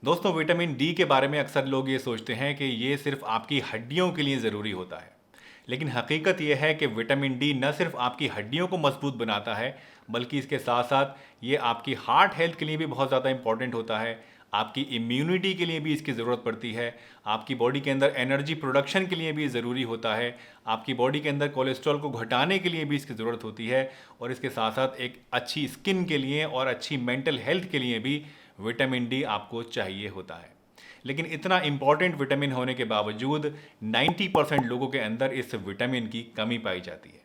दोस्तों, vitamin D के बारे में अक्सर लोग ये सोचते हैं कि ये सिर्फ आपकी हड्डियों के लिए ज़रूरी होता है। लेकिन हकीकत ये है कि विटामिन डी न सिर्फ आपकी हड्डियों को मजबूत बनाता है, बल्कि इसके साथ साथ ये आपकी हार्ट हेल्थ के लिए भी बहुत ज़्यादा इंपॉर्टेंट होता है। आपकी इम्यूनिटी के लिए भी इसकी ज़रूरत पड़ती है। आपकी बॉडी के अंदर एनर्जी प्रोडक्शन के लिए भी ज़रूरी होता है। आपकी बॉडी के अंदर कोलेस्ट्रॉल को घटाने के लिए भी इसकी ज़रूरत होती है। और इसके साथ साथ एक अच्छी स्किन के लिए और अच्छी मेंटल हेल्थ के लिए भी विटामिन डी आपको चाहिए होता है। लेकिन इतना इंपॉर्टेंट विटामिन होने के बावजूद 90% लोगों के अंदर इस विटामिन की कमी पाई जाती है।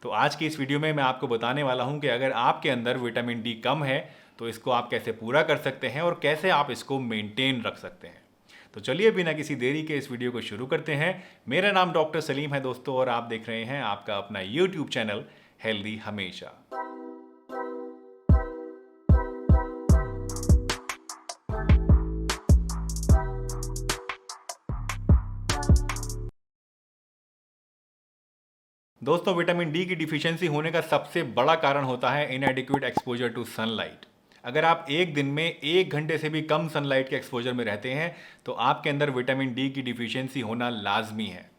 तो आज की इस वीडियो में मैं आपको बताने वाला हूं कि अगर आपके अंदर विटामिन डी कम है तो इसको आप कैसे पूरा कर सकते हैं और कैसे आप इसको मेंटेन रख सकते हैं। तो चलिए बिना किसी देरी के इस वीडियो को शुरू करते हैं। मेरा नाम डॉक्टर सलीम है दोस्तों, और आप देख रहे हैं आपका अपना यूट्यूब चैनल हेल्दी हमेशा। दोस्तों, विटामिन डी की डिफिशियंसी होने का सबसे बड़ा कारण होता है इनएडिक्वेट एक्सपोजर टू सनलाइट। अगर आप एक दिन में 1 घंटे से भी कम सनलाइट के एक्सपोजर में रहते हैं तो आपके अंदर विटामिन डी की डिफिशियंसी होना लाजमी है।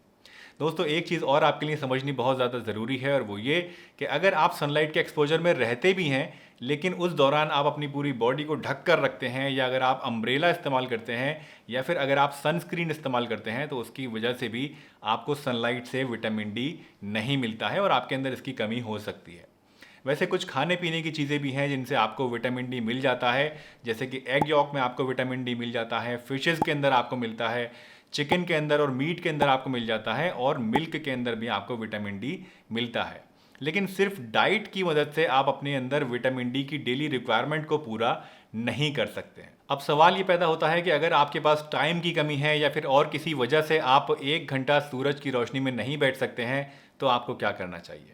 दोस्तों, एक चीज़ और आपके लिए समझनी बहुत ज़्यादा ज़रूरी है, और वो ये कि अगर आप सनलाइट के एक्सपोजर में रहते भी हैं लेकिन उस दौरान आप अपनी पूरी बॉडी को ढक कर रखते हैं, या अगर आप अम्ब्रेला इस्तेमाल करते हैं, या फिर अगर आप सनस्क्रीन इस्तेमाल करते हैं, तो उसकी वजह से भी आपको सनलाइट से विटामिन डी नहीं मिलता है और आपके अंदर इसकी कमी हो सकती है। वैसे कुछ खाने पीने की चीज़ें भी हैं जिनसे आपको विटामिन डी मिल जाता है, जैसे कि एग यॉक में आपको विटामिन डी मिल जाता है, फिशेज़ के अंदर आपको मिलता है, चिकन के अंदर और मीट के अंदर आपको मिल जाता है, और मिल्क के अंदर भी आपको विटामिन डी मिलता है। लेकिन सिर्फ डाइट की मदद से आप अपने अंदर विटामिन डी की डेली रिक्वायरमेंट को पूरा नहीं कर सकते हैं। अब सवाल ये पैदा होता है कि अगर आपके पास टाइम की कमी है या फिर और किसी वजह से आप 1 घंटा सूरज की रोशनी में नहीं बैठ सकते हैं, तो आपको क्या करना चाहिए।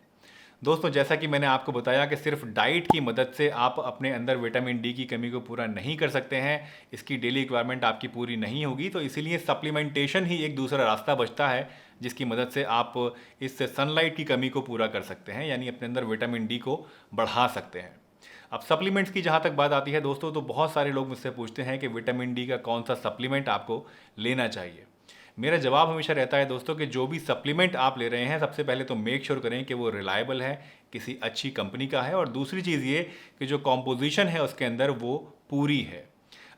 दोस्तों, जैसा कि मैंने आपको बताया कि सिर्फ डाइट की मदद से आप अपने अंदर विटामिन डी की कमी को पूरा नहीं कर सकते हैं, इसकी डेली रिक्वायरमेंट आपकी पूरी नहीं होगी, तो इसीलिए सप्लीमेंटेशन ही एक दूसरा रास्ता बचता है जिसकी मदद से आप इससे सनलाइट की कमी को पूरा कर सकते हैं, यानी अपने अंदर विटामिन डी को बढ़ा सकते हैं। अब सप्लीमेंट्स की जहाँ तक बात आती है दोस्तों, तो बहुत सारे लोग मुझसे पूछते हैं कि विटामिन डी का कौन सा सप्लीमेंट आपको लेना चाहिए। मेरा जवाब हमेशा रहता है दोस्तों कि जो भी सप्लीमेंट आप ले रहे हैं, सबसे पहले तो मेक श्योर करें कि वो रिलायबल है, किसी अच्छी कंपनी का है, और दूसरी चीज़ ये कि जो कॉम्पोजिशन है उसके अंदर वो पूरी है।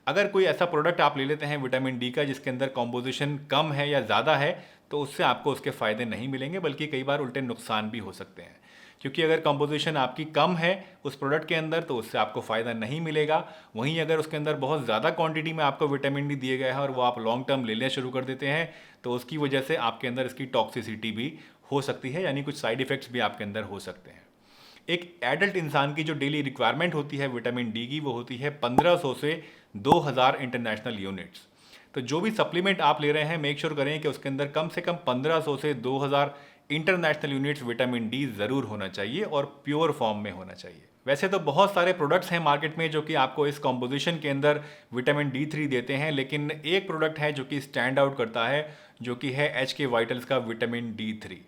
अगर कोई ऐसा प्रोडक्ट आप ले लेते हैं विटामिन डी का जिसके अंदर कॉम्पोजिशन कम है या ज़्यादा है, तो उससे आपको उसके फ़ायदे नहीं मिलेंगे, बल्कि कई बार उल्टे नुकसान भी हो सकते हैं। क्योंकि अगर कंपोजिशन आपकी कम है उस प्रोडक्ट के अंदर, तो उससे आपको फ़ायदा नहीं मिलेगा। वहीं अगर उसके अंदर बहुत ज़्यादा क्वांटिटी में आपको विटामिन डी दिए गए हैं और वो आप लॉन्ग टर्म लेना शुरू कर देते हैं, तो उसकी वजह से आपके अंदर इसकी टॉक्सिसिटी भी हो सकती है, यानी कुछ साइड इफ़ेक्ट्स भी आपके अंदर हो सकते हैं। एक एडल्ट इंसान की जो डेली रिक्वायरमेंट होती है विटामिन डी की, वो होती है 1500 से 2000 इंटरनेशनल यूनिट्स। तो जो भी सप्लीमेंट आप ले रहे हैं, मेक श्योर करें कि उसके अंदर कम से कम 1500 से 2000 इंटरनेशनल यूनिट्स विटामिन डी ज़रूर होना चाहिए, और प्योर फॉर्म में होना चाहिए। वैसे तो बहुत सारे प्रोडक्ट्स हैं मार्केट में जो कि आपको इस कॉम्पोजिशन के अंदर विटामिन डी 3 देते हैं, लेकिन एक प्रोडक्ट है जो कि स्टैंड आउट करता है, जो कि है एच के वाइटल्स का विटामिन डी 3।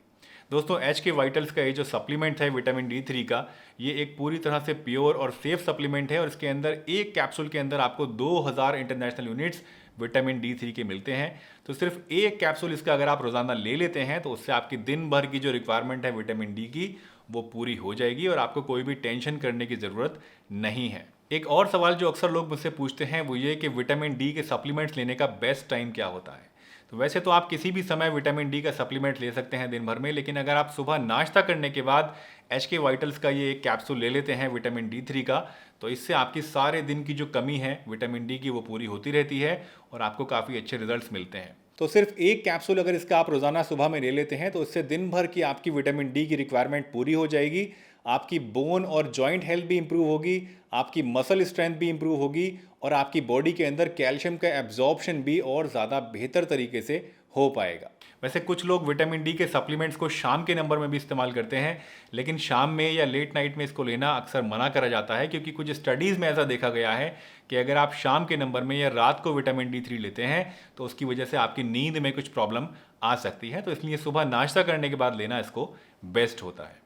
दोस्तों, एच के वाइटल्स का ये जो सप्लीमेंट है विटामिन डी 3 का, ये एक पूरी तरह से प्योर और सेफ सप्लीमेंट है, और इसके अंदर एक कैप्सूल के अंदर आपको 2000 इंटरनेशनल यूनिट्स विटामिन डी 3 के मिलते हैं। तो सिर्फ एक कैप्सूल इसका अगर आप रोज़ाना ले लेते हैं, तो उससे आपकी दिन भर की जो रिक्वायरमेंट है विटामिन डी की, वो पूरी हो जाएगी और आपको कोई भी टेंशन करने की ज़रूरत नहीं है। एक और सवाल जो अक्सर लोग मुझसे पूछते हैं वो ये कि विटामिन डी के सप्लीमेंट्स लेने का बेस्ट टाइम क्या होता है। तो वैसे तो आप किसी भी समय विटामिन डी का सप्लीमेंट ले सकते हैं दिन भर में, लेकिन अगर आप सुबह नाश्ता करने के बाद एच के वाइटल्स का ये एक कैप्सूल ले लेते हैं विटामिन डी 3 का, तो इससे आपकी सारे दिन की जो कमी है विटामिन डी की, वो पूरी होती रहती है और आपको काफ़ी अच्छे रिजल्ट्स मिलते हैं। तो सिर्फ एक कैप्सूल अगर इसका आप रोज़ाना सुबह में ले लेते हैं, तो इससे दिन भर की आपकी विटामिन डी की रिक्वायरमेंट पूरी हो जाएगी। आपकी बोन और जॉइंट हेल्थ भी इंप्रूव होगी, आपकी मसल स्ट्रेंथ भी इंप्रूव होगी, और आपकी बॉडी के अंदर कैल्शियम का एब्जॉर्प्शन भी और ज़्यादा बेहतर तरीके से हो पाएगा। वैसे कुछ लोग विटामिन डी के सप्लीमेंट्स को शाम के नंबर में भी इस्तेमाल करते हैं, लेकिन शाम में या लेट नाइट में इसको लेना अक्सर मना करा जाता है, क्योंकि कुछ स्टडीज़ में ऐसा देखा गया है कि अगर आप शाम के नंबर में या रात को विटामिन डी 3 लेते हैं, तो उसकी वजह से आपकी नींद में कुछ प्रॉब्लम आ सकती है। तो इसलिए सुबह नाश्ता करने के बाद लेना इसको बेस्ट होता है।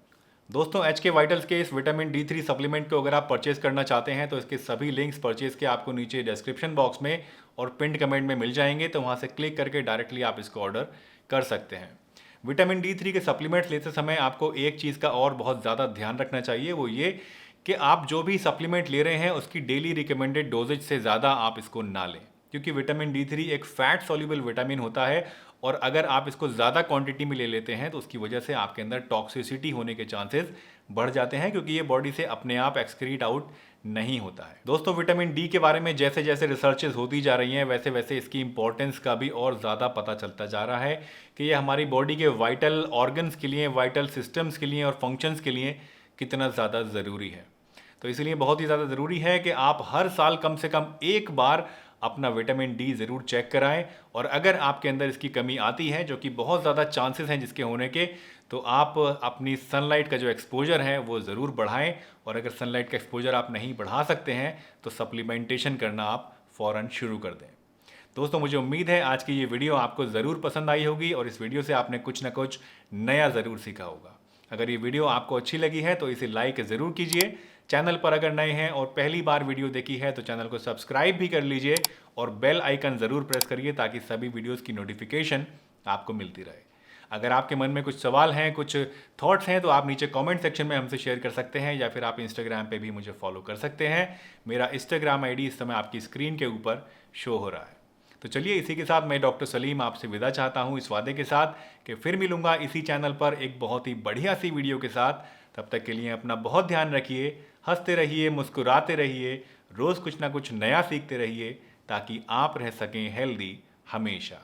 दोस्तों, एच के वाइटल्स के इस विटामिन डी 3 सप्लीमेंट को अगर आप परचेज करना चाहते हैं, तो इसके सभी लिंक्स परचेज के आपको नीचे डिस्क्रिप्शन बॉक्स में और पिंड कमेंट में मिल जाएंगे, तो वहाँ से क्लिक करके डायरेक्टली आप इसको ऑर्डर कर सकते हैं। विटामिन D3 के सप्लीमेंट्स लेते समय आपको एक चीज़ का और बहुत ज़्यादा ध्यान रखना चाहिए, वो ये कि आप जो भी सप्लीमेंट ले रहे हैं उसकी डेली रिकमेंडेड डोजेज से ज़्यादा आप इसको ना लें, क्योंकि विटामिन D3 एक फैट सॉल्युबल विटामिन होता है और अगर आप इसको ज़्यादा क्वांटिटी में ले लेते हैं तो उसकी वजह से आपके अंदर टॉक्सिसिटी होने के चांसेस बढ़ जाते हैं, क्योंकि ये बॉडी से अपने आप एक्सक्रीट आउट नहीं होता है। दोस्तों, विटामिन डी के बारे में जैसे जैसे रिसर्चेस होती जा रही हैं वैसे वैसे इसकी इंपॉर्टेंस का भी और ज़्यादा पता चलता जा रहा है कि ये हमारी बॉडी के वाइटल ऑर्गन्स के लिए, वाइटल सिस्टम्स के लिए और फंक्शंस के लिए कितना ज़्यादा ज़रूरी है। तो इसलिए बहुत ही ज़्यादा ज़रूरी है कि आप हर साल कम से कम एक बार अपना विटामिन डी ज़रूर चेक कराएं, और अगर आपके अंदर इसकी कमी आती है, जो कि बहुत ज़्यादा चांसेस हैं जिसके होने के, तो आप अपनी सनलाइट का जो एक्सपोजर है वो ज़रूर बढ़ाएं। और अगर सनलाइट का एक्सपोजर आप नहीं बढ़ा सकते हैं तो सप्लीमेंटेशन करना आप फ़ौरन शुरू कर दें। दोस्तों, मुझे उम्मीद है आज की ये वीडियो आपको ज़रूर पसंद आई होगी और इस वीडियो से आपने कुछ ना कुछ नया ज़रूर सीखा होगा। अगर ये वीडियो आपको अच्छी लगी है तो इसे लाइक ज़रूर कीजिए। चैनल पर अगर नए हैं और पहली बार वीडियो देखी है तो चैनल को सब्सक्राइब भी कर लीजिए और बेल आइकन ज़रूर प्रेस करिए ताकि सभी वीडियोस की नोटिफिकेशन आपको मिलती रहे। अगर आपके मन में कुछ सवाल हैं, कुछ थॉट्स हैं, तो आप नीचे कमेंट सेक्शन में हमसे शेयर कर सकते हैं, या फिर आप इंस्टाग्राम पे भी मुझे फॉलो कर सकते हैं। मेरा इंस्टाग्राम आईडी इस समय आपकी स्क्रीन के ऊपर शो हो रहा है। तो चलिए, इसी के साथ मैं डॉक्टर सलीम आपसे विदा चाहता हूँ, इस वादे के साथ कि फिर मिलूंगा इसी चैनल पर एक बहुत ही बढ़िया सी वीडियो के साथ। तब तक के लिए अपना बहुत ध्यान रखिए, हंसते रहिए, मुस्कुराते रहिए, रोज़ कुछ ना कुछ नया सीखते रहिए ताकि आप रह सकें हेल्दी हमेशा।